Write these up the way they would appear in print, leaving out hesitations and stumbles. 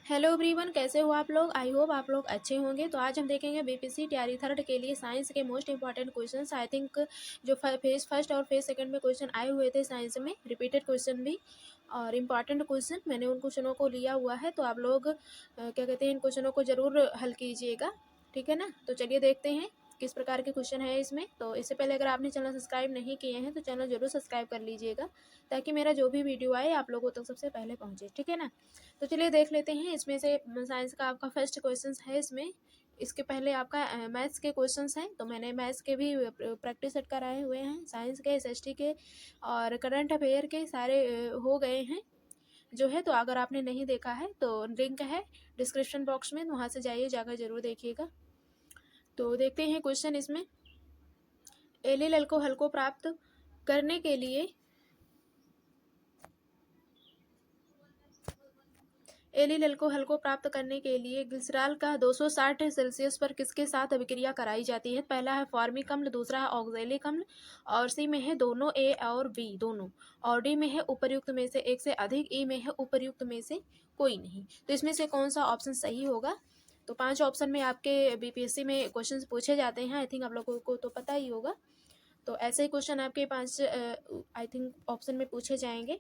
Hello everyone, कैसे हो आप लोग। आई होप आप लोग अच्छे होंगे। तो आज हम देखेंगे बीपीएससी टीआरई थर्ड के लिए साइंस के most important questions. I think जो फेज फर्स्ट और फेज सेकंड में क्वेश्चन आए हुए थे साइंस में, रिपीटेड क्वेश्चन भी और इम्पॉर्टेंट क्वेश्चन, मैंने उन क्वेश्चनों को लिया हुआ है। तो आप लोग क्या कहते हैं, इन क्वेश्चनों को ज़रूर हल कीजिएगा, ठीक है ना। तो चलिए देखते हैं किस प्रकार के क्वेश्चन है इसमें। तो इससे पहले अगर आपने चैनल सब्सक्राइब नहीं किए हैं तो चैनल जरूर सब्सक्राइब कर लीजिएगा, ताकि मेरा जो भी वीडियो आए आप लोगों तक सबसे पहले पहुंचे, ठीक है ना। तो चलिए देख लेते हैं। इसमें से साइंस का आपका फर्स्ट क्वेश्चन है इसमें। इसके पहले आपका मैथ्स के क्वेश्चंस हैं, तो मैंने मैथ्स के भी प्रैक्टिस सेट कराए हुए हैं। साइंस के, एसएसटी के और करंट अफेयर के सारे हो गए हैं जो है। तो अगर आपने नहीं देखा है तो लिंक है डिस्क्रिप्शन बॉक्स में, वहाँ से जाइए, जाकर जरूर देखिएगा। तो देखते हैं क्वेश्चन इसमें। एल को हल को प्राप्त करने के लिए एल को हल को प्राप्त करने के लिए ग्लिसरॉल का 260 सेल्सियस पर किसके साथ अभिक्रिया कराई जाती है। पहला है फॉर्मिक अम्ल, दूसरा है ऑक्जेलिक अम्ल, और सी में है दोनों, ए और बी दोनों, और डी में है उपर्युक्त में से एक से अधिक, ई में है उपर्युक्त में से कोई नहीं। तो इसमें से कौन सा ऑप्शन सही होगा। तो 5 ऑप्शन में आपके बीपीएससी में क्वेश्चन पूछे जाते हैं। आई थिंक आप लोगों को तो पता ही होगा। तो ऐसे ही क्वेश्चन आपके 5 आई थिंक ऑप्शन में पूछे जाएंगे।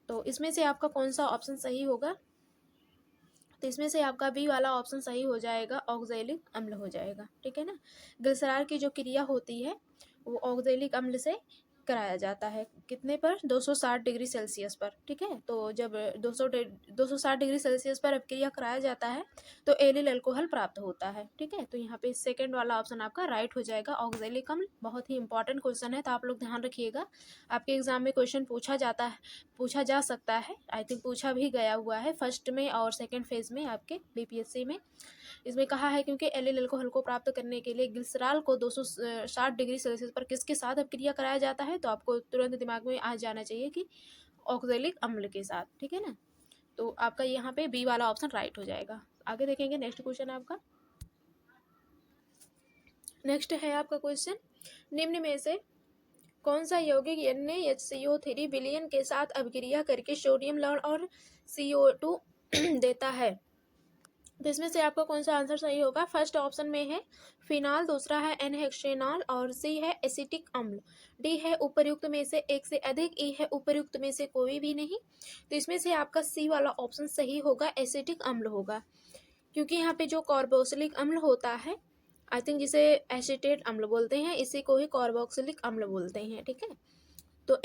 तो इसमें से आपका कौन सा ऑप्शन सही होगा। तो इसमें से आपका बी वाला ऑप्शन सही हो जाएगा, ऑक्जेलिक अम्ल हो जाएगा, ठीक है ना। ग्लिसरॉल की जो क्रिया होती है वो ऑक्जेलिक अम्ल से कराया जाता है। कितने पर, 260 डिग्री सेल्सियस पर, ठीक है। तो जब 260 डिग्री सेल्सियस पर अपक्रिया कराया जाता है तो एलिल अल्कोहल प्राप्त होता है, ठीक है। तो यहाँ पे सेकंड वाला ऑप्शन आपका राइट हो जाएगा, ऑक्जेलिक अम्ल। बहुत ही इंपॉर्टेंट क्वेश्चन है, तो आप लोग ध्यान रखिएगा। आपके एग्जाम में क्वेश्चन पूछा जा सकता है। आई थिंक पूछा भी गया हुआ है फर्स्ट में और सेकेंड फेज में आपके बीपीएससी में। इसमें कहा है क्योंकि एल अल्कोहल को प्राप्त करने के लिए ग्लिसरॉल को 260 डिग्री सेल्सियस पर किसके साथ अपक्रिया कराया जाता है, तो आपको तुरंत दिमाग में आ जाना चाहिए कि ऑक्जेलिक अम्ल के साथ, ठीक है ना। तो आपका यहाँ पे बी वाला ऑप्शन राइट हो जाएगा। आगे देखेंगे नेक्स्ट क्वेश्चन आपका। नेक्स्ट है आपका क्वेश्चन, निम्न में से कौन सा यौगिक NaHCO3 विलयन के साथ अभिक्रिया करके सोडियम लवण और CO2 देता है। तो इसमें से आपका कौन सा आंसर सही होगा। फर्स्ट ऑप्शन में है फिनॉल, दूसरा है एनहेक्सेनॉल, और सी है एसिटिक अम्ल, डी है उपर्युक्त में से एक से अधिक, ई है उपर्युक्त में से कोई भी नहीं। तो इसमें से आपका सी वाला ऑप्शन सही होगा, एसिटिक अम्ल होगा। क्योंकि यहाँ पे जो कार्बोक्सिलिक अम्ल होता है, आई थिंक जिसे एसिटेट अम्ल बोलते हैं, इसी को ही कार्बोक्सिलिक अम्ल बोलते हैं, ठीक है। तो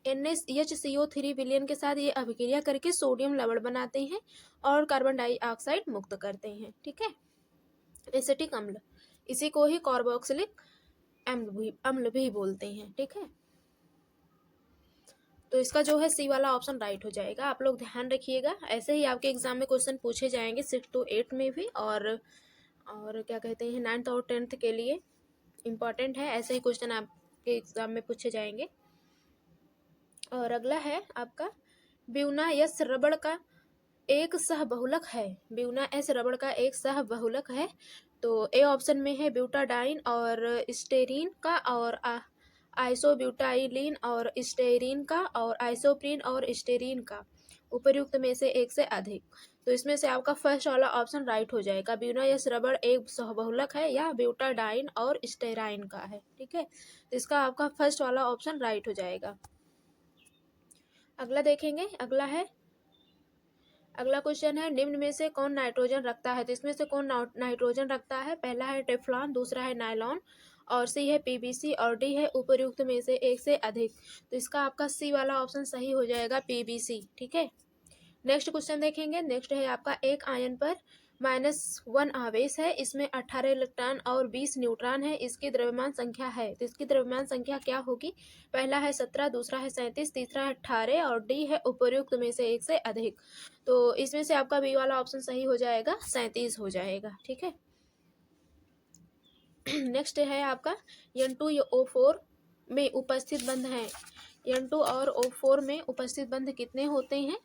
NaHCO3 विलयन के साथ ये अभिक्रिया करके सोडियम लवण बनाते हैं और कार्बन डाइऑक्साइड मुक्त करते हैं, ठीक है। एसिटिक अम्ल, इसी को ही कार्बोक्सिलिक अम्ल भी बोलते हैं, ठीक है। तो इसका जो है सी वाला ऑप्शन राइट हो जाएगा। आप लोग ध्यान रखिएगा, ऐसे ही आपके एग्जाम में क्वेश्चन पूछे जाएंगे 6 to 8 में भी, और क्या कहते हैं 9th और 10th के लिए इम्पॉर्टेंट है। ऐसे ही क्वेश्चन आपके एग्जाम में पूछे जाएंगे। और अगला है आपका ब्यूना एस रबड़ का एक सहबहुलक है। ब्यूना एस रबड़ का एक सहबहुलक है। तो ए ऑप्शन में है ब्यूटाडाइन और स्टेरीन का, और आइसोब्यूटाइलिन और स्टेरीन का, और आइसोप्रीन और स्टेरीन का, उपर्युक्त में से एक से अधिक। तो इसमें से आपका फर्स्ट वाला ऑप्शन राइट हो जाएगा। ब्यूना एस रबड़ एक सहबहुलक है या ब्यूटाडाइन और स्टेराइन का है, ठीक है। तो इसका आपका फर्स्ट वाला ऑप्शन राइट हो जाएगा। अगला देखेंगे। अगला क्वेश्चन है, निम्न में से कौन नाइट्रोजन रखता है। तो इसमें से कौन नाइट्रोजन रखता है। पहला है टेफ्लॉन, दूसरा है नायलॉन, और सी है पीवीसी, और डी है उपर्युक्त में से एक से अधिक। तो इसका आपका सी वाला ऑप्शन सही हो जाएगा, पीवीसी, ठीक है। नेक्स्ट क्वेश्चन देखेंगे। नेक्स्ट है आपका एक आयन पर -1 आवेश है, इसमें 18 इलेक्ट्रॉन और 20 न्यूट्रॉन है, इसकी द्रव्यमान संख्या है। तो इसकी द्रव्यमान संख्या क्या होगी। पहला है 17, दूसरा है 37, तीसरा है 18, और डी है उपर्युक्त में से एक से अधिक। तो इसमें से आपका बी वाला ऑप्शन सही हो जाएगा, 37 हो जाएगा, ठीक है। नेक्स्ट है आपका N2O4 में उपस्थित बंध है। N2 और O4 में उपस्थित बंध कितने होते हैं।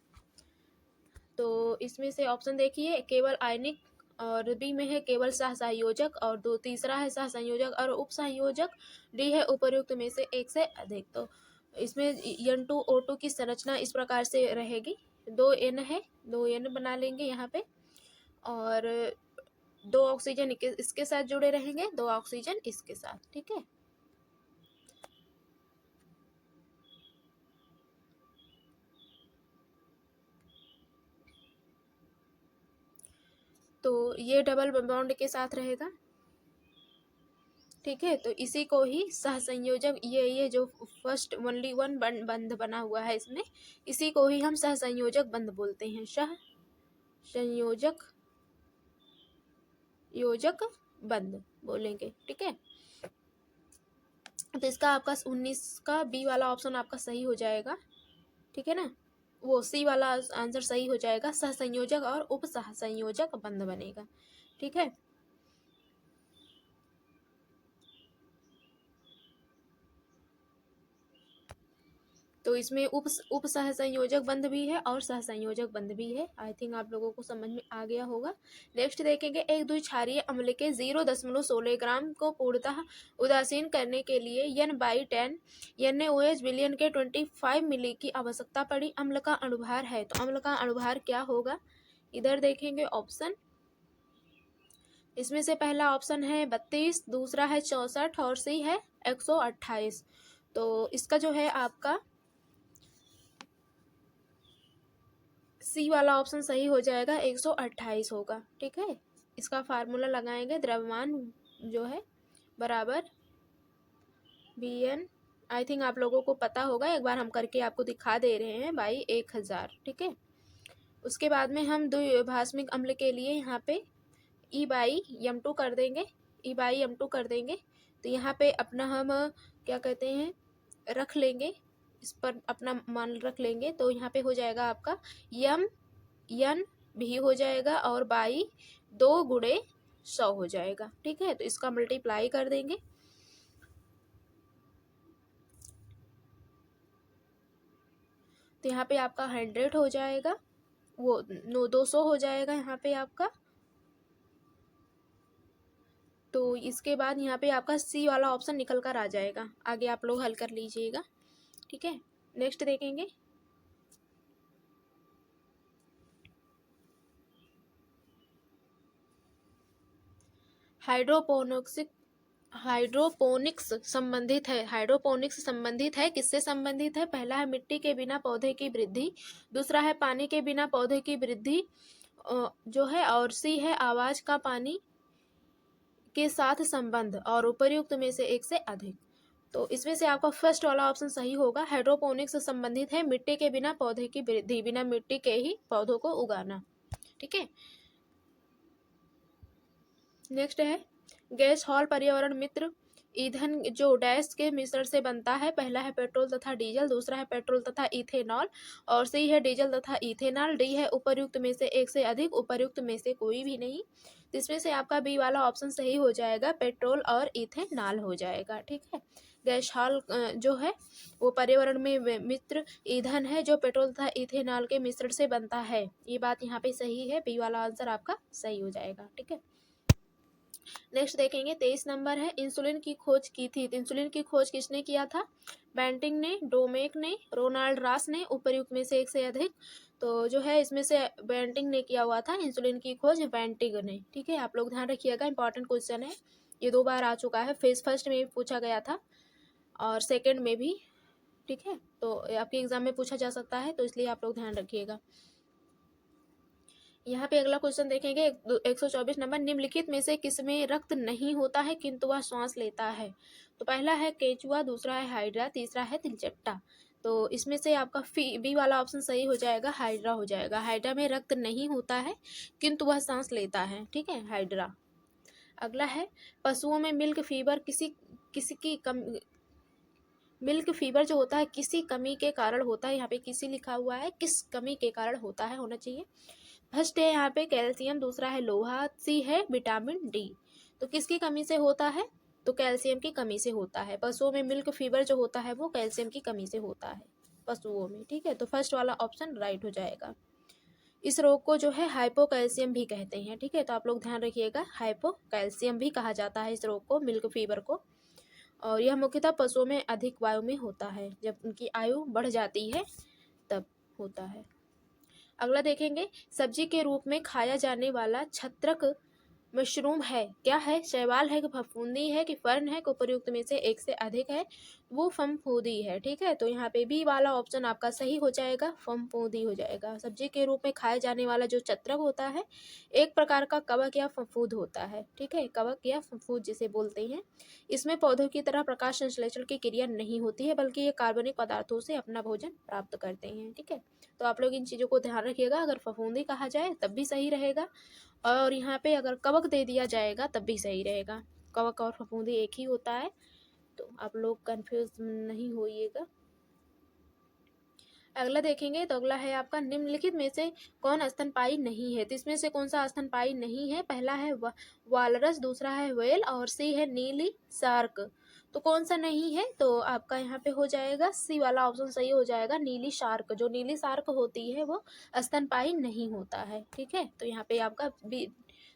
तो इसमें से ऑप्शन देखिए, केवल आयनिक, और बी में है केवल सहसंयोजक, और तीसरा है सहसंयोजक और उपसंयोजक, डी है उपर्युक्त में से एक से अधिक। तो इसमें N2O2 की संरचना इस प्रकार से रहेगी। 2 N है, 2 N बना लेंगे यहाँ पे, और 2 ऑक्सीजन इसके साथ जुड़े रहेंगे, 2 ऑक्सीजन इसके साथ, ठीक है। तो ये डबल बॉन्ड के साथ रहेगा, ठीक है। तो इसी को ही सहसंयोजक, ये जो फर्स्ट ओनली वन बंध बना हुआ है इसमें, इसी को ही हम सहसंयोजक बंध बोलते हैं, सह संयोजक योजक बंध बोलेंगे, ठीक है। तो इसका आपका 19 का बी वाला ऑप्शन आपका सही हो जाएगा, ठीक है ना। वो सी वाला आंसर सही हो जाएगा, सहसंयोजक और उप सहसंयोजक बंध बनेगा, ठीक है। तो इसमें उप सहसंयोजक बंध भी है और सहसंयोजक बंध भी है। आई थिंक आप लोगों को समझ में आ गया होगा। नेक्स्ट देखेंगे, एक द्विक्षारीय अम्ल के 0.16 ग्राम को पूर्णतः उदासीन करने के लिए N/10 NaOH विलयन के 25 मिली की आवश्यकता पड़ी। अम्ल का अणुभार है, तो अम्ल का अणुभार क्या होगा, इधर देखेंगे ऑप्शन। इसमें से पहला ऑप्शन है 32, दूसरा है 64 और सी है 128। तो इसका जो है आपका सी वाला ऑप्शन सही हो जाएगा, 128 होगा, ठीक है। इसका फार्मूला लगाएंगे, द्रव्यमान जो है बराबर BN, आई थिंक आप लोगों को पता होगा, एक बार हम करके आपको दिखा दे रहे हैं, बाई 1000, ठीक है। उसके बाद में हम द्विभाषमिक अम्ल के लिए यहाँ पे E/M2 कर देंगे, E/M2 कर देंगे। तो यहाँ पे अपना हम क्या कहते हैं रख लेंगे, इस पर अपना मान रख लेंगे। तो यहाँ पे हो जाएगा आपका M भी हो जाएगा और बाई 2 गुणे 100 हो जाएगा, ठीक है। तो इसका मल्टीप्लाई कर देंगे, तो यहाँ पे आपका 100 हो जाएगा, वो 200 हो जाएगा यहाँ पे आपका। तो इसके बाद यहाँ पे आपका सी वाला ऑप्शन निकल कर आ जाएगा, आगे आप लोग हल कर लीजिएगा, ठीक है। नेक्स्ट देखेंगे, हाइड्रोपोनिक्स संबंधित है। हाइड्रोपोनिक्स संबंधित है, किससे संबंधित है, पहला है मिट्टी के बिना पौधे की वृद्धि, दूसरा है पानी के बिना पौधे की वृद्धि जो है, और सी है आवाज का पानी के साथ संबंध, और उपर्युक्त में से एक से अधिक। तो इसमें से आपका फर्स्ट वाला ऑप्शन सही होगा, हाइड्रोपोनिक्स संबंधित है मिट्टी के बिना पौधे की वृद्धि, बिना मिट्टी के ही पौधों को उगाना, ठीक है। नेक्स्ट है, गैस हॉल पर्यावरण मित्र ईंधन जो डैश के मिश्रण से बनता है, पहला है पेट्रोल तथा डीजल, दूसरा है पेट्रोल तथा इथेनॉल, और सी है डीजल तथा इथेनॉल, डी है उपर्युक्त में से एक से अधिक, उपर्युक्त में से कोई भी नहीं। इसमें से आपका बी वाला ऑप्शन सही हो जाएगा, पेट्रोल और इथेनॉल हो जाएगा, ठीक है। गैस हॉल जो है वो पर्यावरण में मित्र ईंधन है जो पेट्रोल तथा इथेनॉल के मिश्रण से बनता है, ये बात यहाँ पे सही है, बी वाला आंसर आपका सही हो जाएगा, ठीक है। नेक्स्ट देखेंगे, 23 नंबर है, इंसुलिन की खोज की थी। तो इंसुलिन की खोज किसने किया था, बेंटिंग ने, डोमेक ने, रोनाल्ड रास ने, उपर्युक्त में से एक से अधिक। तो जो है इसमें से बेंटिंग ने किया हुआ था इंसुलिन की खोज, बेंटिंग ने, ठीक है। आप लोग ध्यान रखिएगा, इंपॉर्टेंट क्वेश्चन है, ये 2 बार आ चुका है, फेज फर्स्ट में भी पूछा गया था और सेकेंड में भी, ठीक है। तो आपके एग्जाम में पूछा जा सकता है, तो इसलिए आप लोग ध्यान रखिएगा। यहाँ पे अगला क्वेश्चन देखेंगे, 124 नंबर, निम्नलिखित में से किसमें रक्त नहीं होता है किंतु वह श्वास लेता है। तो पहला है केचुआ, दूसरा है हाइड्रा, तीसरा है तिलचट्टा। तो इसमें से आपका बी वाला ऑप्शन सही हो जाएगा, हाइड्रा हो जाएगा। हाइड्रा में रक्त नहीं होता है किंतु वह सांस लेता है, ठीक है, हाइड्रा। अगला है, पशुओं में मिल्क फीवर किसी की कम मिल्क फीवर जो होता है किसी कमी के कारण होता है, यहाँ पे किसी लिखा हुआ है, किस कमी के कारण होता है होना चाहिए। फर्स्ट है यहाँ पे कैल्शियम, दूसरा है लोहा, सी है विटामिन डी। तो किसकी कमी से होता है, तो कैल्शियम की कमी से होता है। पशुओं में मिल्क फीवर जो होता है वो कैल्शियम की कमी से होता है पशुओं में, ठीक है। तो फर्स्ट वाला ऑप्शन राइट हो जाएगा। इस रोग को जो है हाइपोकैल्शियम भी कहते हैं, ठीक है। तो आप लोग ध्यान रखिएगा, हाइपोकैल्शियम भी कहा जाता है इस रोग को, मिल्क फीवर को। और यह मुख्यतः पशुओं में अधिक वायु में होता है, जब उनकी आयु बढ़ जाती है तब होता है। अगला देखेंगे, सब्जी के रूप में खाया जाने वाला छत्रक मशरूम है, क्या है? शैवाल है कि फफूंदी है कि फर्न है कि उपर्युक्त में से एक से अधिक है? वो फफूंदी है। ठीक है, तो यहाँ पे बी वाला ऑप्शन आपका सही हो जाएगा, फफूंदी हो जाएगा। सब्जी के रूप में खाए जाने वाला जो छत्रक होता है एक प्रकार का कवक या फफूंद होता है। ठीक है, कवक या फफूंद जिसे बोलते हैं। इसमें पौधों की तरह प्रकाश संश्लेषण की क्रिया नहीं होती है, बल्कि ये कार्बनिक पदार्थों से अपना भोजन प्राप्त करते हैं। ठीक है, तो आप लोग इन चीज़ों को ध्यान रखिएगा। अगर फफूंदी कहा जाए तब भी सही रहेगा, और यहाँ पे अगर कवक दे दिया जाएगा तब भी सही रहेगा। कवक और फफूंदी एक ही होता है, तो आप लोग कंफ्यूज नहीं होइएगा। अगला देखेंगे, तो अगला है आपका, निम्नलिखित में से कौन स्तनपायी नहीं है? तो इसमें से कौन सा स्तनपायी नहीं है? पहला है वालरस, दूसरा है व्हेल और सी है नीली शार्क। तो कौन सा नहीं है? तो आपका यहाँ पे हो जाएगा सी वाला ऑप्शन सही हो जाएगा, नीली शार्क। जो नीली शार्क होती है वो स्तनपायी नहीं होता है। ठीक है, तो यहाँ पे आपका बी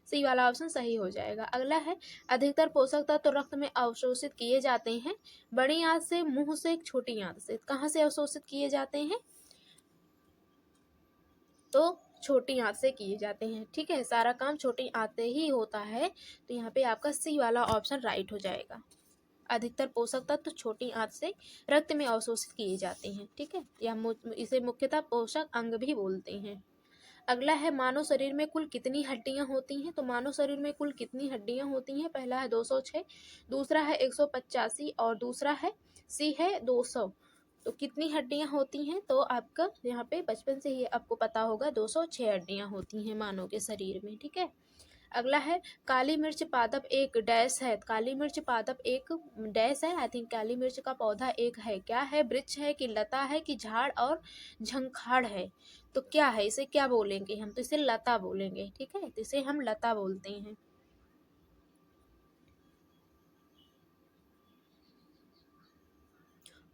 सी वाला ऑप्शन सही हो जाएगा। अगला है, अधिकतर पोषक तत्व रक्त में अवशोषित किए जाते हैं बड़ी आंत से, मुंह से, छोटी आंत से। कहाँ से अवशोषित किए जाते हैं? तो छोटी आंत से किए जाते हैं। ठीक है, सारा काम छोटी आंत से ही होता है, तो यहाँ पे आपका सी वाला ऑप्शन राइट हो जाएगा। अधिकतर पोषक तत्व छोटी आंत से रक्त में अवशोषित किए जाते हैं। ठीक है, या इसे मुख्यतः पोषक अंग भी बोलते हैं। अगला है, मानव शरीर में कुल कितनी हड्डियां होती हैं? तो मानव शरीर में कुल कितनी हड्डियां होती हैं? पहला है 206, दूसरा है 185 और दूसरा है सी है 200। तो कितनी हड्डियां होती हैं? तो आपका यहाँ पे बचपन से ही आपको पता होगा, 206 हड्डियां होती हैं मानव के शरीर में। ठीक है, अगला है, काली मिर्च पादप एक डैश है। काली मिर्च पादप एक डैश है। आई थिंक काली मिर्च का पौधा एक है, क्या है? वृक्ष है कि लता है कि झाड़ और झंखाड़ है? तो क्या है, इसे क्या बोलेंगे हम? तो इसे लता बोलेंगे। ठीक है, तो इसे हम लता बोलते हैं।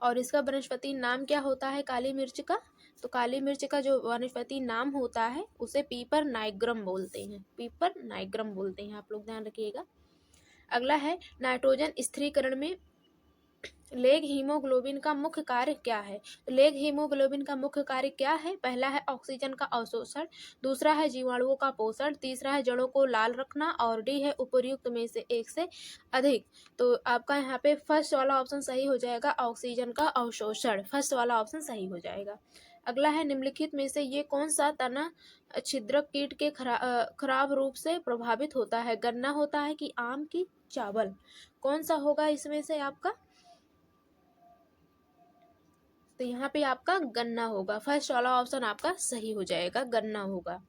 और इसका वनस्पति नाम क्या होता है काली मिर्च का? तो काली मिर्च का जो वनस्पति नाम होता है उसे पीपर नाइग्रम बोलते हैं। पीपर नाइग्रम बोलते हैं, आप लोग ध्यान रखिएगा। अगला है, नाइट्रोजन स्थिरीकरण में लेग हीमोग्लोबिन का मुख्य कार्य क्या है? लेग हीमोग्लोबिन का मुख्य कार्य क्या है? पहला है ऑक्सीजन का अवशोषण, दूसरा है जीवाणुओं का पोषण, तीसरा है जड़ों को लाल रखना और डी है उपर्युक्त में से एक से अधिक। तो आपका यहाँ पे फर्स्ट वाला ऑप्शन सही हो जाएगा, ऑक्सीजन का अवशोषण। फर्स्ट वाला ऑप्शन सही हो जाएगा। अगला है, निम्नलिखित में से ये कौन सा तना छिद्रक कीट के खराब रूप से प्रभावित होता है? गन्ना होता है कि आम की चावल? कौन सा होगा इसमें से आपका? तो यहाँ पे आपका गन्ना होगा। फर्स्ट वाला ऑप्शन आपका सही हो जाएगा, गन्ना होगा।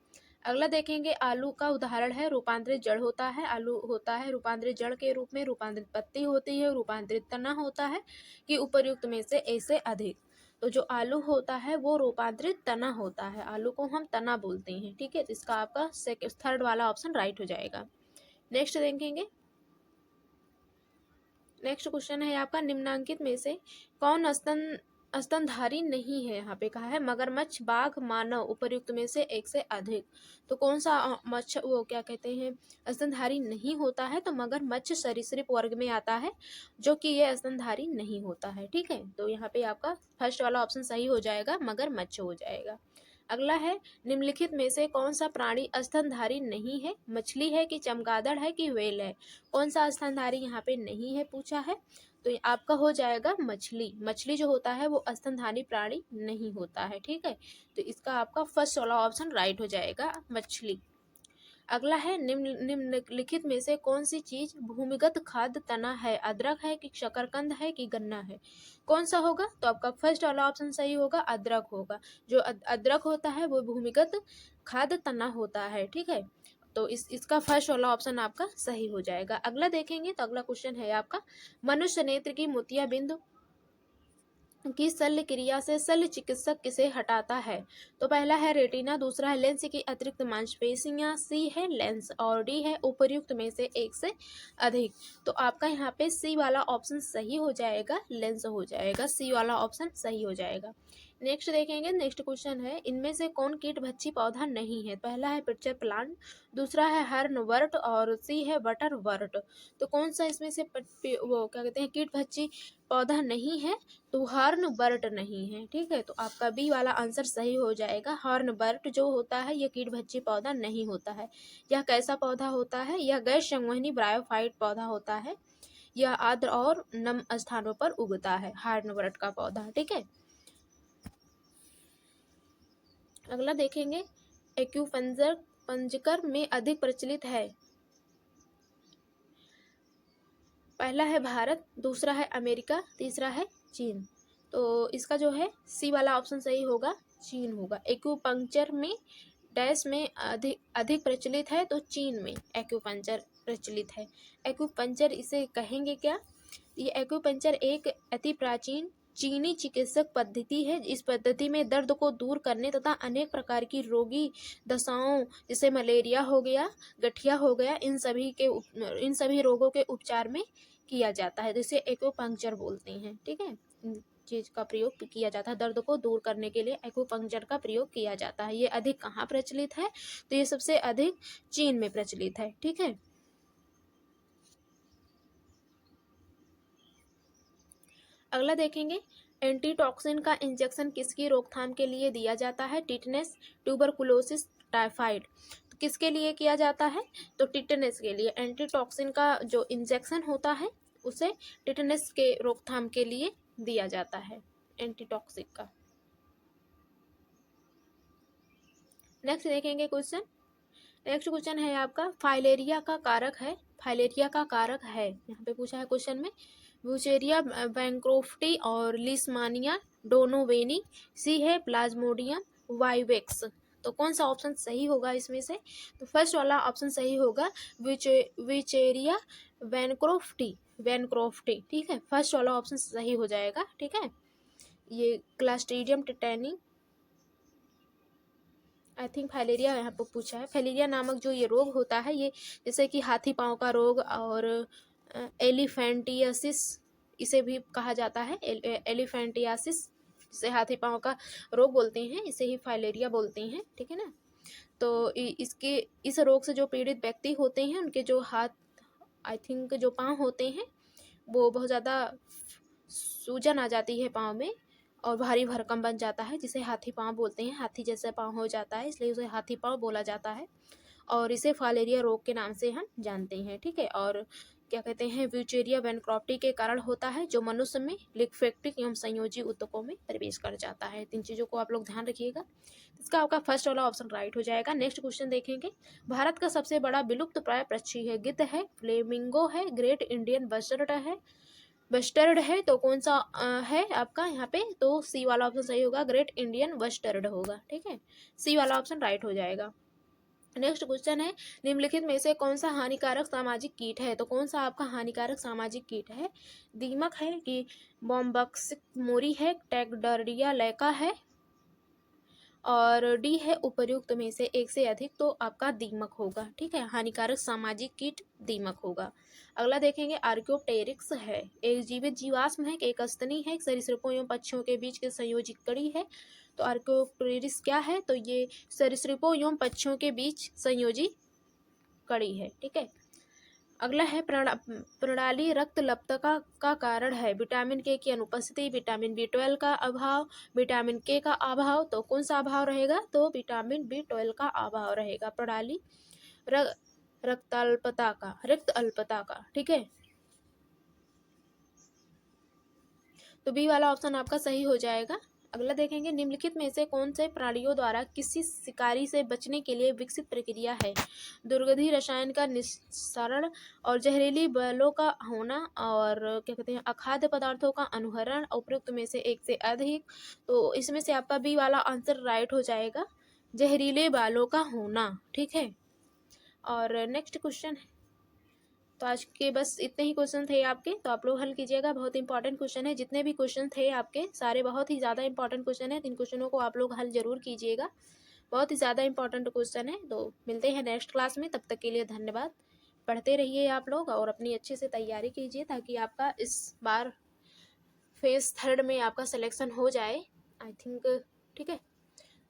अगला देखेंगे, आलू का उदाहरण है, रूपांतरित जड़ होता है। आलू होता है रूपांतरित जड़ के रूप में, रूपांतरित पत्ती होती है, रूपांतरित तना होता है कि उपर्युक्त में से एक से अधिक? तो जो आलू होता है वो रूपांतरित तना होता है, आलू को हम तना बोलते हैं। ठीक है, तो इसका आपका थर्ड वाला ऑप्शन राइट हो जाएगा। नेक्स्ट देखेंगे, नेक्स्ट क्वेश्चन है आपका, निम्नांकित में से कौन स्तनधारी नहीं है? यहाँ पे कहा है, मगरमच्छ, बाघ, मानव, उपर्युक्त में से एक से अधिक। तो कौन सा मच्छ, वो क्या कहते हैं, स्तनधारी नहीं होता है? तो मगरमच्छ सरीसृप वर्ग में आता है, जो कि ये स्तनधारी नहीं होता है। ठीक है, तो यहाँ पे आपका फर्स्ट वाला ऑप्शन सही हो जाएगा, मगरमच्छ हो जाएगा। अगला है, निम्नलिखित में से कौन सा प्राणी स्तनधारी नहीं है? मछली है कि चमगादड़ है कि व्हेल है? कौन सा स्तनधारी यहाँ पे नहीं है पूछा है? तो ये आपका हो जाएगा मछली। मछली जो होता है वो स्तनधारी प्राणी नहीं होता है। ठीक है, तो इसका आपका फर्स्ट वाला ऑप्शन राइट हो जाएगा, मछली। अगला है, निम्नलिखित में से कौन सी चीज भूमिगत खाद्य तना है? अदरक है कि शकरकंद है कि गन्ना है? कौन सा होगा? तो आपका फर्स्ट वाला ऑप्शन सही होगा, अदरक होगा। जो अदरक होता है वो भूमिगत खाद्य तना होता है। ठीक है, तो इसका फर्स्ट वाला ऑप्शन आपका सही हो जाएगा। अगला देखेंगे, तो अगला क्वेश्चन है आपका, मनुष्य नेत्र की मोतियाबिंद की शल्य क्रिया से शल्य चिकित्सक किसे हटाता है? तो पहला है रेटिना, दूसरा है लेंस की अतिरिक्त मांसपेशियां, सी है लेंस और डी है उपर्युक्त में से एक से अधिक। तो आपका यहाँ पे सी वाला ऑप्शन सही हो जाएगा, लेंस हो जाएगा। सी वाला ऑप्शन सही हो जाएगा। नेक्स्ट देखेंगे, नेक्स्ट क्वेश्चन है इनमें से कौन कीट भक्षी पौधा नहीं है। पहला है पिक्चर प्लांट, दूसरा है हर्न वर्ट और सी है बटर वर्ट। तो कौन सा इसमें से वो क्या कहते हैं कीट भक्षी पौधा नहीं है, तो हर्न बर्ट नहीं है। ठीक है, तो आपका बी वाला आंसर सही हो जाएगा। हर्न बर्ट जो होता है ये कीट भक्षी पौधा नहीं होता है। यह कैसा पौधा होता है, यह गैर संवहनी ब्रायोफाइट पौधा होता है। यह आर्द्र और नम स्थानों पर उगता है हर्न बर्ट का पौधा। ठीक है, अगला देखेंगे, एक्यूपंजर पंजकर में अधिक प्रचलित है। पहला है भारत, दूसरा है अमेरिका, तीसरा है चीन। तो इसका जो है सी वाला ऑप्शन सही होगा, चीन होगा। एक्यूपंक्चर में डैश में अधिक अधिक प्रचलित है, तो चीन में एक्यूपंक्चर प्रचलित है। एक्यूपंक्चर इसे कहेंगे क्या, ये एक्यूपंक्चर एक अति प्राचीन चीनी चिकित्सक पद्धति है। इस पद्धति में दर्द को दूर करने तथा अनेक प्रकार की रोगी दशाओं जैसे मलेरिया हो गया, गठिया हो गया, इन सभी रोगों के उपचार में किया जाता है, जिसे एक्यूपंक्चर बोलते हैं। ठीक है, चीज का प्रयोग किया जाता है, दर्द को दूर करने के लिए एक्यूपंक्चर का प्रयोग किया जाता है। ये अधिक कहाँ प्रचलित है, तो ये सबसे अधिक चीन में प्रचलित है। ठीक है, अगला देखेंगे, एंटीटॉक्सिन का इंजेक्शन किसकी रोकथाम के लिए दिया जाता है। Tetanus, tuberculosis, typhoid. तो किसके लिए किया जाता है, तो टिटनेस के लिए। एंटीटॉक्सिन का जो इंजेक्शन होता है उसे टिटनेस के रोकथाम के लिए दिया जाता है, एंटीटॉक्सिक का। नेक्स्ट देखेंगे क्वेश्चन, नेक्स्ट क्वेश्चन है आपका फाइलेरिया का कारक है। फाइलेरिया का कारक है, यहाँ पे पूछा है क्वेश्चन में, वुचेरिया बैंक्रोफ्टी और लिस्मानिया डोनोवेनी। सी है प्लाज्मोडियम वाइवेक्स। तो कौन सा ऑप्शन सही होगा इसमें से, तो फर्स्ट वाला ऑप्शन सही होगा, विचेरिया वैनक्रोफ्टी, वैनक्रोफ्टी। ठीक है, फर्स्ट वाला ऑप्शन सही हो जाएगा। ठीक है, ये clostridium tetani, I think filaria यहाँ पर पूछा है। फाइलेरिया नामक जो ये रोग होता है, ये जैसे कि हाथी पांव का रोग और एलिफेंटियासिस इसे भी कहा जाता है, एलिफेंटियासिस जिसे हाथी पांव का रोग बोलते हैं, इसे ही फाइलेरिया बोलते हैं। ठीक है ना, तो इसके इस रोग से जो पीड़ित व्यक्ति होते हैं उनके जो हाथ, आई थिंक जो पांव होते हैं वो बहुत ज़्यादा सूजन आ जाती है पाँव में और भारी भरकम बन जाता है, जिसे हाथी पाँव बोलते हैं। हाथी जैसा पाँव हो जाता है, इसलिए उसे हाथी पाँव बोला जाता है और इसे फाइलेरिया रोग के नाम से हम जानते हैं। ठीक है, और क्या कहते हैं, व्यूचेरिया वैनक्रॉफ्टी के कारण होता है, जो मनुष्य में लिम्फेटिक एवं संयोजी ऊतकों में प्रवेश कर जाता है। इन चीज़ों को आप लोग ध्यान रखिएगा। इसका आपका फर्स्ट वाला ऑप्शन राइट हो जाएगा। नेक्स्ट क्वेश्चन देखेंगे, भारत का सबसे बड़ा विलुप्त प्राय पक्षी है। गिद्ध है, फ्लेमिंगो है, ग्रेट इंडियन बस्टर्ड है। तो कौन सा है आपका यहाँ पे, तो सी वाला ऑप्शन सही होगा, ग्रेट इंडियन बस्टर्ड होगा। ठीक है, सी वाला ऑप्शन राइट हो जाएगा। नेक्स्ट क्वेश्चन है, निम्नलिखित में से कौन सा हानिकारक सामाजिक कीट है। तो कौन सा आपका हानिकारक सामाजिक कीट है, दीमक है कि बॉम्बक्सिक मोरी है, टैक्सडर्डिया लैका है और डी है उपर्युक्त में से एक से अधिक। तो आपका दीमक होगा। ठीक है, हानिकारक सामाजिक कीट दीमक होगा। अगला देखेंगे, आर्क्योप्टेरिक्स है, एक जीवित जीवाश्म है, एक स्तनी है, एक सरीसृपों एवं पक्षियों के बीच के संयोजित कड़ी है। तो आर्क्योप्टेरिक्स क्या है, तो ये सरीसृपों एवं पक्षियों के बीच संयोजी कड़ी है। ठीक है, अगला है प्रणाली रक्तलप्तता का कारण है। विटामिन के की अनुपस्थिति, विटामिन B12 का अभाव, विटामिन के का अभाव। तो कौन सा अभाव रहेगा, तो विटामिन B12 का अभाव रहेगा प्रणाली रक्त अल्पता का। ठीक है, तो बी वाला ऑप्शन आपका सही हो जाएगा। अगला देखेंगे, निम्नलिखित में से कौन से प्राणियों द्वारा किसी शिकारी से बचने के लिए विकसित प्रक्रिया है। दुर्गंधी रसायन का निस्सरण और जहरीली बलों का होना और क्या कहते हैं अखाद्य पदार्थों का अनुहरण, उपयुक्त में से एक से अधिक। तो इसमें से आपका बी वाला आंसर राइट हो जाएगा, जहरीले बालों का होना। ठीक है, और नेक्स्ट क्वेश्चन है, तो आज के बस इतने ही क्वेश्चन थे आपके, तो आप लोग हल कीजिएगा। बहुत इंपॉर्टेंट क्वेश्चन है, जितने भी क्वेश्चन थे आपके सारे बहुत ही ज़्यादा इंपॉर्टेंट क्वेश्चन है। इन क्वेश्चनों को आप लोग हल जरूर कीजिएगा, बहुत ही ज़्यादा इंपॉर्टेंट क्वेश्चन है। तो मिलते हैं नेक्स्ट क्लास में, तब तक के लिए धन्यवाद। पढ़ते रहिए आप लोग और अपनी अच्छे से तैयारी कीजिए, ताकि आपका इस बार फेज 3 में आपका सिलेक्शन हो जाए। I think. ठीक है,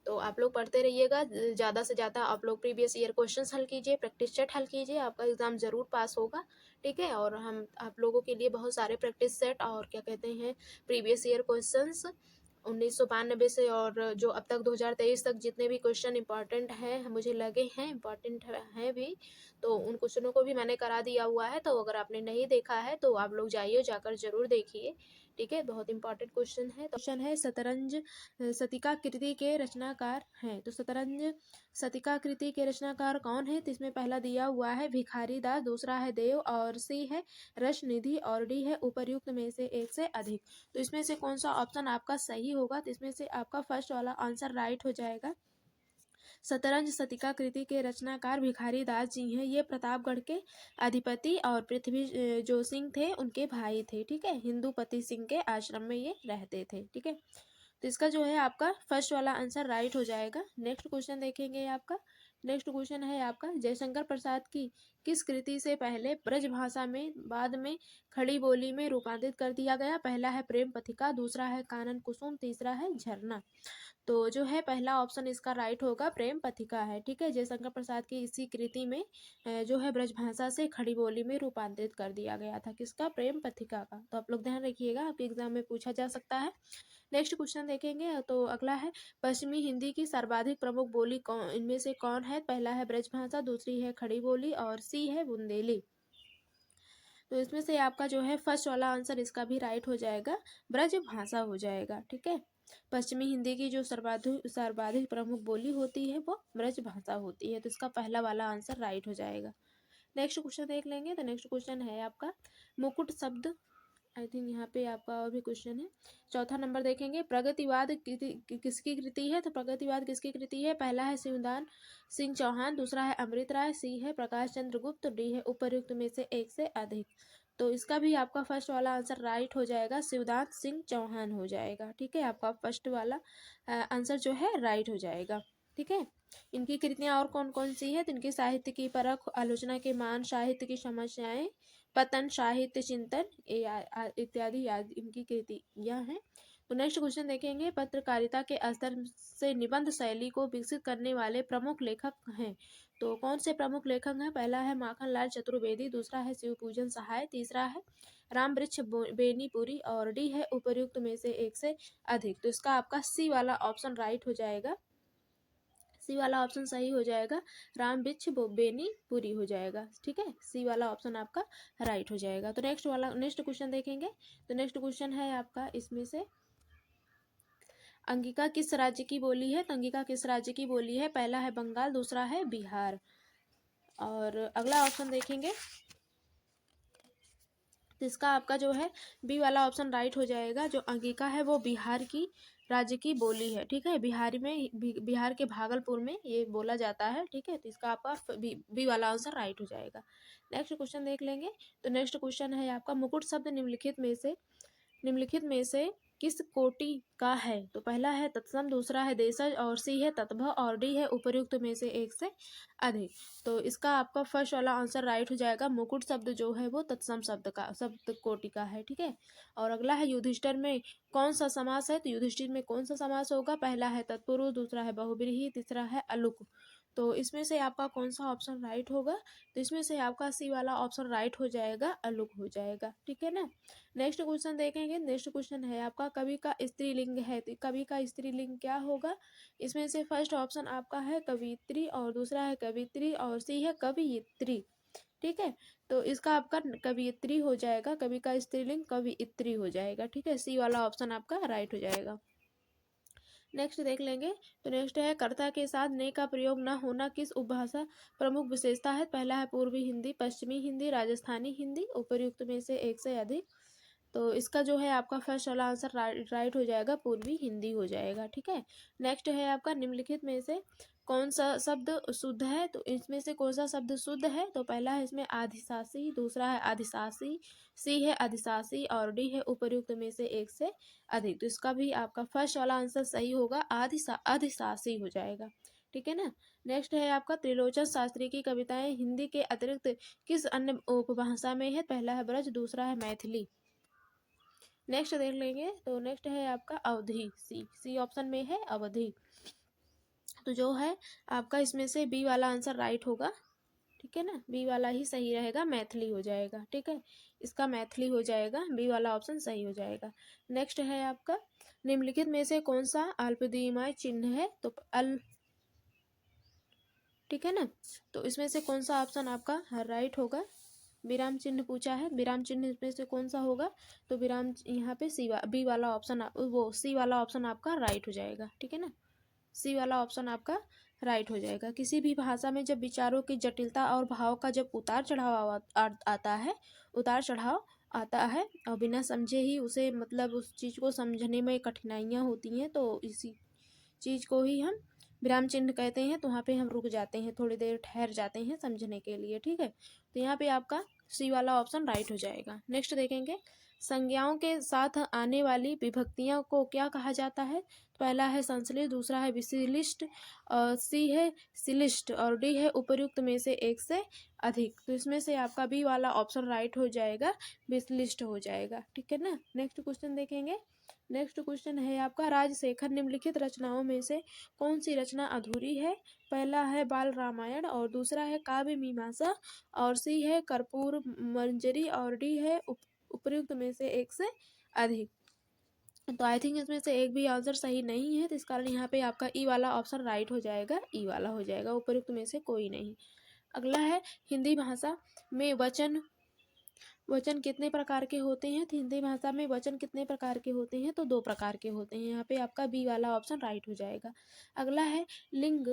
तो आप लोग पढ़ते रहिएगा, ज़्यादा से ज़्यादा आप लोग प्रीवियस ईयर क्वेश्चंस हल कीजिए, प्रैक्टिस सेट हल कीजिए, आपका एग्ज़ाम ज़रूर पास होगा। ठीक है, और हम आप लोगों के लिए बहुत सारे प्रैक्टिस सेट और क्या कहते हैं प्रीवियस ईयर क्वेश्चंस 1992 से और जो अब तक 2023 तक जितने भी क्वेश्चन इंपॉर्टेंट हैं मुझे लगे हैं इंपॉर्टेंट हैं भी, तो उन क्वेश्चनों को भी मैंने करा दिया हुआ है। तो अगर आपने नहीं देखा है तो आप लोग जाइए, जाकर जरूर देखिए। ठीक है, बहुत इंपॉर्टेंट क्वेश्चन है। तो क्वेश्चन है शतरंज शतिका कृति के रचनाकार हैं। तो शतरंज शतिका कृति के रचनाकार कौन है? तो इसमें पहला दिया हुआ है भिखारी दास, दूसरा है देव, और सी है रसनिधि, और डी है उपर्युक्त में से एक से अधिक। तो इसमें से कौन सा ऑप्शन आपका सही होगा? तो इसमें से आपका फर्स्ट वाला आंसर राइट हो जाएगा। शतरंज शतिका कृति के रचनाकार भिखारी दास जी हैं। ये प्रतापगढ़ के अधिपति और पृथ्वी जो सिंह थे उनके भाई थे। ठीक है, हिंदूपति सिंह के आश्रम में ये रहते थे। ठीक है, तो इसका जो है आपका फर्स्ट वाला आंसर राइट हो जाएगा। नेक्स्ट क्वेश्चन देखेंगे आपका। नेक्स्ट क्वेश्चन है आपका जयशंकर प्रसाद की किस कृति से पहले ब्रजभाषा में बाद में खड़ी बोली में रूपांतरित कर दिया गया? पहला है प्रेम पथिका, दूसरा है कानन कुसुम, तीसरा है झरना। तो जो है पहला ऑप्शन इसका राइट होगा, प्रेम पथिका है। ठीक है, जयशंकर प्रसाद की इसी कृति में जो है ब्रजभाषा से खड़ी बोली में रूपांतरित कर दिया गया था। किसका? प्रेम पथिका का। तो आप लोग ध्यान रखिएगा, आपके एग्जाम में पूछा जा सकता है। नेक्स्ट क्वेश्चन देखेंगे। तो अगला है पश्चिमी हिंदी की सर्वाधिक प्रमुख बोली कौन इनमें से कौन है? पहला है ब्रजभाषा, दूसरी है खड़ी बोली, और सी है बुंदेली। तो इसमें से आपका जो है फर्स्ट वाला आंसर इसका भी राइट हो जाएगा, ब्रजभाषा हो जाएगा। ठीक है, पश्चिमी हिंदी की जो सर्वाधिक प्रमुख बोली होती है वो ब्रजभाषा होती है। तो इसका पहला वाला आंसर राइट हो जाएगा। नेक्स्ट क्वेश्चन देख लेंगे। तो नेक्स्ट क्वेश्चन है आपका मुकुट शब्द, आई थिंक यहाँ पे आपका और भी क्वेश्चन है। चौथा नंबर देखेंगे, प्रगतिवाद किसकी कृति है? तो प्रगतिवाद किसकी कृति है? पहला है शिवदान सिंह चौहान, दूसरा है अमृत राय, सी है प्रकाश चंद्र गुप्त, डी है उपर्युक्त में से एक से अधिक। तो इसका भी आपका फर्स्ट वाला आंसर राइट हो जाएगा, शिवदान सिंह चौहान हो जाएगा। ठीक है, आपका फर्स्ट वाला आंसर जो है राइट हो जाएगा। ठीक है, इनकी कृतियां और कौन कौन सी है? तो इनकी साहित्य की परख, आलोचना के मान, साहित्य की समस्याएं, पतन, साहित्य चिंतन इत्यादि इनकी कृतियां हैं। तो नेक्स्ट क्वेश्चन देखेंगे, पत्रकारिता के स्तर से निबंध शैली को विकसित करने वाले प्रमुख लेखक हैं। तो कौन से प्रमुख लेखक हैं? पहला है माखनलाल चतुर्वेदी, दूसरा है शिवपूजन सहाय, तीसरा है रामवृक्ष बेनीपुरी, और डी है उपर्युक्त में से एक से अधिक। तो इसका आपका सी वाला ऑप्शन राइट हो जाएगा, सी वाला ऑप्शन सही हो जाएगा, रामवृक्ष बेनीपुरी हो जाएगा। ठीक है, सी वाला ऑप्शन आपका राइट हो जाएगा। तो नेक्स्ट क्वेश्चन देखेंगे। तो नेक्स्ट क्वेश्चन है आपका इसमें से अंगिका किस राज्य की बोली है? तो अंगिका किस राज्य की बोली है? पहला है बंगाल, दूसरा है बिहार, और अगला ऑप्शन देखेंगे तो इसका आपका जो है बी वाला ऑप्शन राइट हो जाएगा। जो अंगिका है वो बिहार की राज्य की बोली है। ठीक है, बिहार के भागलपुर में ये बोला जाता है। ठीक है, तो इसका आपका बी वाला आंसर राइट हो जाएगा। नेक्स्ट क्वेश्चन देख लेंगे। तो नेक्स्ट क्वेश्चन है आपका मुकुट शब्द निम्नलिखित में से किस कोटि का है? तो पहला है तत्सम, दूसरा है देशज, और सी है तत्भ, और डी है उपर्युक्त में से एक से अधिक। तो इसका आपका फर्स्ट वाला आंसर राइट हो जाएगा, मुकुट शब्द जो है वो तत्सम शब्द कोटि का है। ठीक है, और अगला है युधिष्ठिर में कौन सा समास है? तो युधिष्ठिर में कौन सा समास होगा? पहला है तत्पुरुष, दूसरा है बहुब्रीहि, तीसरा है अलुक। तो इसमें से आपका कौन सा ऑप्शन राइट होगा? तो इसमें से आपका सी वाला ऑप्शन राइट हो जाएगा, अलुक हो जाएगा। ठीक है ना। नेक्स्ट क्वेश्चन देखेंगे। नेक्स्ट क्वेश्चन है आपका कवि का स्त्रीलिंग है। तो कवि का स्त्रीलिंग क्या होगा? इसमें से फर्स्ट ऑप्शन आपका है कवित्री, और दूसरा है कवित्री, और सी है कवियत्री। ठीक है, तो इसका आपका कवियत्री हो जाएगा, कवि का स्त्रीलिंग कवियत्री हो जाएगा। ठीक है, सी वाला ऑप्शन आपका राइट हो जाएगा। नेक्स्ट देख लेंगे। तो नेक्स्ट है कर्ता के साथ ने का प्रयोग न होना किस उपभाषा प्रमुख विशेषता है? पहला है पूर्वी हिंदी, पश्चिमी हिंदी, राजस्थानी हिंदी, उपर्युक्त में से एक से अधिक। तो इसका जो है आपका फर्स्ट वाला आंसर राइट हो जाएगा, पूर्वी हिंदी हो जाएगा। ठीक है, नेक्स्ट है आपका निम्नलिखित में से कौन सा शब्द शुद्ध है? तो इसमें से कौन सा शब्द शुद्ध है? तो पहला है इसमें आदिशासी, दूसरा है आदिशासी, सी है अधिशासी, और डी है उपर्युक्त में से एक से अधिक। तो इसका भी आपका फर्स्ट वाला आंसर सही होगा, अधिशासी हो जाएगा। ठीक है ना। नेक्स्ट है आपका त्रिलोचन शास्त्री की कविताएं हिंदी के अतिरिक्त किस अन्य उपभाषा में है? पहला है ब्रज, दूसरा है मैथिली, नेक्स्ट देख लेंगे, तो नेक्स्ट है आपका अवधि, सी ऑप्शन में है अवधि। तो जो है आपका इसमें से बी वाला आंसर राइट होगा, ठीक है ना, बी वाला ही सही रहेगा, मैथिली हो जाएगा, ठीक है, इसका मैथिली हो जाएगा, बी वाला ऑप्शन सही हो जाएगा। नेक्स्ट है आपका निम्नलिखित में से कौन सा अल्पविराम चिन्ह है, तो अल, ठीक है ना, तो इसमें से कौन सा ऑप्शन आपका राइट होगा, विराम चिन्ह पूछा है, विराम चिन्ह इसमें से कौन सा होगा, तो विराम यहाँ पे बी वाला ऑप्शन, वो सी वाला ऑप्शन आपका राइट हो जाएगा, ठीक है ना, सी वाला ऑप्शन आपका राइट हो जाएगा। किसी भी भाषा में जब विचारों की जटिलता और भाव का जब उतार चढ़ाव आता है, उतार चढ़ाव आता है और बिना समझे ही उसे मतलब उस चीज़ को समझने में कठिनाइयाँ होती हैं, तो इसी चीज़ को ही हम विराम चिन्ह कहते हैं। तो वहाँ पे हम रुक जाते हैं, थोड़ी देर ठहर जाते हैं समझने के लिए, ठीक है, तो यहाँ पे आपका सी वाला ऑप्शन राइट हो जाएगा। नेक्स्ट देखेंगे, संज्ञाओं के साथ आने वाली विभक्तियों को क्या कहा जाता है, पहला है संश्लिष्ट, दूसरा है विशिष्ट, सी है शिलिष्ट और डी है उपर्युक्त में से एक से अधिक। तो इसमें से आपका बी वाला ऑप्शन राइट हो जाएगा, विशिष्ट हो जाएगा, ठीक है ना। नेक्स्ट क्वेश्चन देखेंगे, नेक्स्ट क्वेश्चन है आपका राजशेखर निम्नलिखित रचनाओं में से कौन सी रचना अधूरी है, पहला है बाल रामायण और दूसरा है काव्य मीमांसा और सी है कर्पूर मंजरी और डी है उपर्युक्त में से एक से अधिक। तो आई थिंक इसमें से एक भी आंसर सही नहीं है, तो इस कारण यहाँ पे आपका ई वाला ऑप्शन राइट हो जाएगा, ई वाला हो जाएगा, उपर्युक्त में से कोई नहीं। अगला है हिंदी भाषा में वचन कितने प्रकार के होते हैं, तो हिंदी भाषा में वचन कितने प्रकार के होते हैं, तो 2 प्रकार के होते हैं, यहाँ पे आपका बी वाला ऑप्शन राइट हो जाएगा। अगला है लिंग,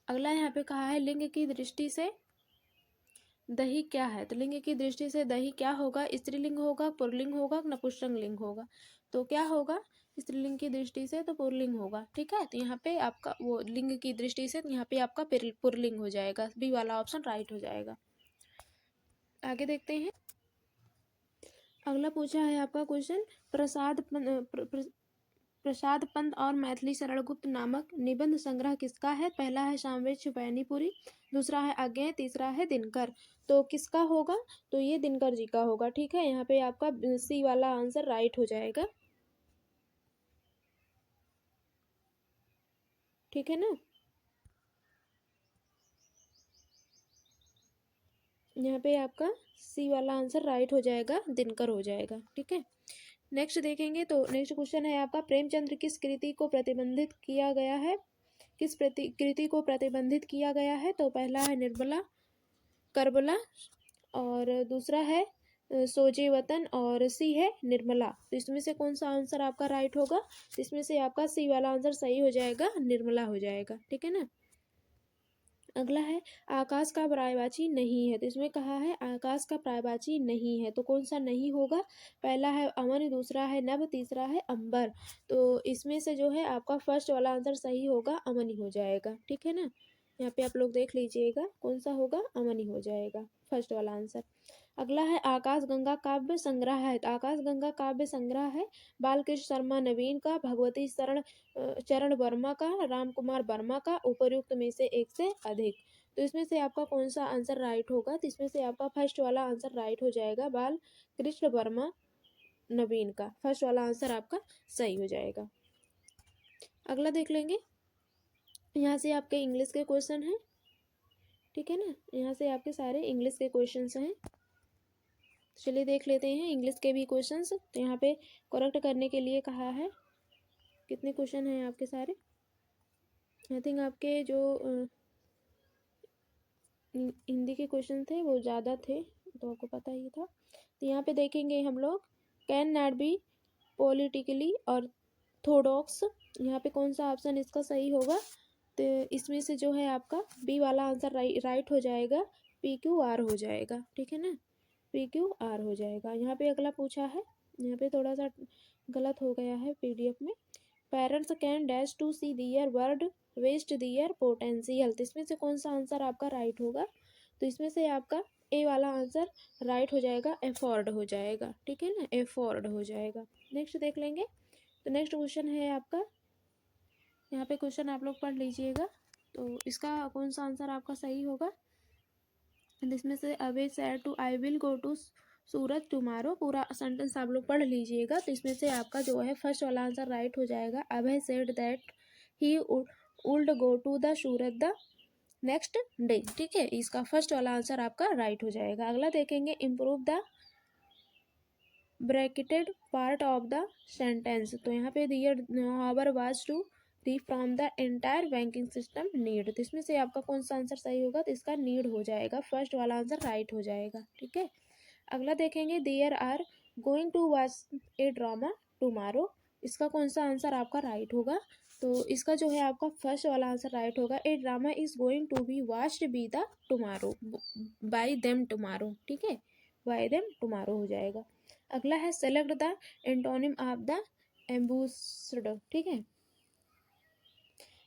अगला यहाँ पे कहा है लिंग की दृष्टि से दही क्या है, तो लिंग की दृष्टि से दही क्या होगा, स्त्रीलिंग होगा, पुल्लिंग होगा, नपुंसक लिंग होगा, तो क्या होगा, स्त्रीलिंग की दृष्टि से तो पुल्लिंग होगा, ठीक है, तो यहाँ पे आपका वो लिंग की दृष्टि से यहाँ पे आपका पुल्लिंग हो जाएगा, बी वाला ऑप्शन राइट हो जाएगा। आगे देखते हैं, अगला पूछा है आपका क्वेश्चन, प्रसाद पंत और मैथिली शरण गुप्त नामक निबंध संग्रह किसका है, पहला है सामवेद बैनीपुरी, दूसरा है अज्ञेय, तीसरा है दिनकर। तो किसका होगा, तो ये दिनकर जी का होगा, ठीक है, यहाँ पे आपका सी वाला आंसर राइट हो जाएगा, ठीक है ना, यहाँ पे आपका सी वाला आंसर राइट हो जाएगा, दिनकर हो जाएगा, ठीक है। नेक्स्ट देखेंगे, तो नेक्स्ट क्वेश्चन है आपका प्रेमचंद्र किस कृति को प्रतिबंधित किया गया है, किस कृति को प्रतिबंधित किया गया है, तो पहला है निर्मला करबला और दूसरा है सोजे वतन और सी है निर्मला। तो इसमें से कौन सा आंसर आपका राइट होगा, तो इसमें से आपका सी वाला आंसर सही हो जाएगा, निर्मला हो जाएगा, ठीक है ना। अगला है आकाश का पर्यायवाची नहीं है, तो इसमें कहा है आकाश का पर्यायवाची नहीं है, तो कौन सा नहीं होगा, पहला है अमन, दूसरा है नभ, तीसरा है अंबर। तो इसमें से जो है आपका फर्स्ट वाला आंसर सही होगा, अमन ही हो जाएगा, ठीक है ना, यहाँ पे आप लोग देख लीजिएगा कौन सा होगा, अमन ही हो जाएगा, फर्स्ट वाला आंसर। अगला है आकाश गंगा काव्य संग्रह है, तो आकाश गंगा काव्य संग्रह है बालकृष्ण शर्मा नवीन का, भगवती चरण वर्मा का, राम कुमार वर्मा का, उपर्युक्त में से एक से अधिक। तो इसमें से आपका कौन सा आंसर राइट होगा, तो इसमें से आपका फर्स्ट वाला आंसर राइट हो जाएगा, बाल कृष्ण वर्मा नवीन का, फर्स्ट वाला आंसर आपका सही हो जाएगा। अगला देख लेंगे, यहाँ से आपके इंग्लिश के क्वेश्चन हैं, ठीक है ना, यहाँ से आपके सारे इंग्लिश के क्वेश्चन हैं, चलिए देख लेते हैं इंग्लिश के भी क्वेश्चंस। तो यहाँ पे करेक्ट करने के लिए कहा है, कितने क्वेश्चन हैं आपके सारे, आई थिंक आपके जो हिंदी के क्वेश्चन थे वो ज़्यादा थे, तो आपको पता ही था। तो यहाँ पे देखेंगे हम लोग, can not be politically Orthodox, यहाँ पे कौन सा ऑप्शन इसका सही होगा, तो इसमें से जो है आपका बी वाला आंसर राइट हो जाएगा, PQR हो जाएगा, ठीक है ना, PQR हो जाएगा। यहाँ पे अगला पूछा है, यहाँ पे थोड़ा सा गलत हो गया है PDF में, parents can dash to see their word waste their potential, तो इसमें से कौन सा आंसर आपका राइट होगा, तो इसमें से आपका ए वाला आंसर राइट हो जाएगा, एफोर्ड हो जाएगा, ठीक है ना, एफोर्ड हो जाएगा। नेक्स्ट देख लेंगे, तो नेक्स्ट क्वेश्चन है आपका, यहाँ पे क्वेश्चन आप लोग पढ़ लीजिएगा, तो इसका कौन सा आंसर आपका सही होगा, इसमें से away said to I will go to Suraj tomorrow, पूरा सेंटेंस आप लोग पढ़ लीजिएगा। तो इसमें से आपका जो है फर्स्ट वाला आंसर राइट हो जाएगा। Abhay said that he would go to the Suraj the next day. ठीक है, इसका फर्स्ट वाला आंसर आपका राइट हो जाएगा। अगला देखेंगे, improve the bracketed part of the sentence. तो यहाँ पे their hour was to from the entire banking system need. तो इसमें से आपका कौन सा आंसर सही होगा? तो इसका नीड हो जाएगा, फर्स्ट वाला आंसर राइट हो जाएगा। ठीक है, अगला देखेंगे, there are going to watch a drama tomorrow. इसका कौन सा आंसर आपका राइट होगा? तो इसका जो है आपका फर्स्ट वाला आंसर राइट होगा। A drama is going to be watched be the tomorrow, by them tomorrow. ठीक है, बाय देम टुमारो हो जाएगा। अगला है, select the antonym of the embossed. ठीक है,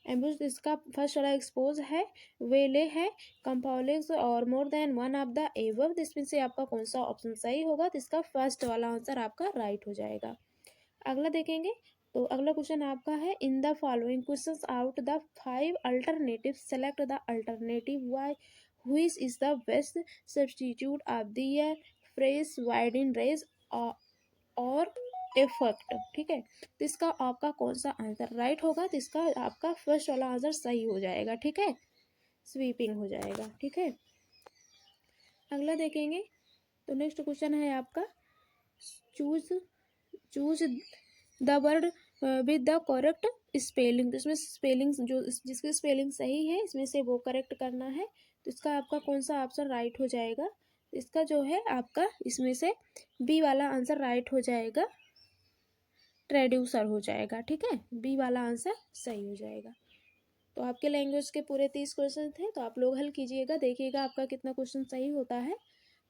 एम्बूस्ड इसका फर्स्ट वाला एक्सपोज है, वेले है, कंपाउलेक्स और more than one of the above. इसमें से आपका कौन सा ऑप्शन सही होगा? तो इसका फर्स्ट वाला आंसर आपका राइट हो जाएगा। अगला देखेंगे, तो अगला क्वेश्चन आपका है, in the following questions out the 5 alternative select the alternative why which is the best substitute of the phrase wide in rage or effect. ठीक है, तो इसका आपका कौन सा आंसर राइट होगा? तो इसका आपका फर्स्ट वाला आंसर सही हो जाएगा। ठीक है, स्वीपिंग हो जाएगा। ठीक है, अगला देखेंगे, तो नेक्स्ट क्वेश्चन है आपका, choose choose the word with the correct spelling. तो इसमें स्पेलिंग जो जिसकी स्पेलिंग सही है इसमें से वो करेक्ट करना है। तो इसका आपका कौन सा ऑप्शन राइट हो जाएगा? इसका जो है आपका इसमें से बी वाला आंसर राइट हो जाएगा, ट्रेड्यूसर हो जाएगा। ठीक है, बी वाला आंसर सही हो जाएगा। तो आपके लैंग्वेज के पूरे 30 क्वेश्चन थे, तो आप लोग हल कीजिएगा, देखिएगा आपका कितना क्वेश्चन सही होता है।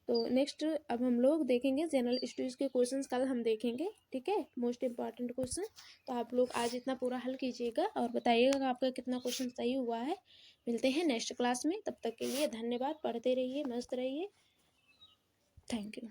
तो नेक्स्ट अब हम लोग देखेंगे जनरल स्टडीज़ के क्वेश्चंस, कल हम देखेंगे। ठीक है, मोस्ट इंपॉर्टेंट क्वेश्चन। तो आप लोग आज इतना पूरा हल कीजिएगा और बताइएगा कि आपका कितना क्वेश्चन सही हुआ है। मिलते हैं नेक्स्ट क्लास में, तब तक के लिए धन्यवाद। पढ़ते रहिए, मस्त रहिए। Thank you.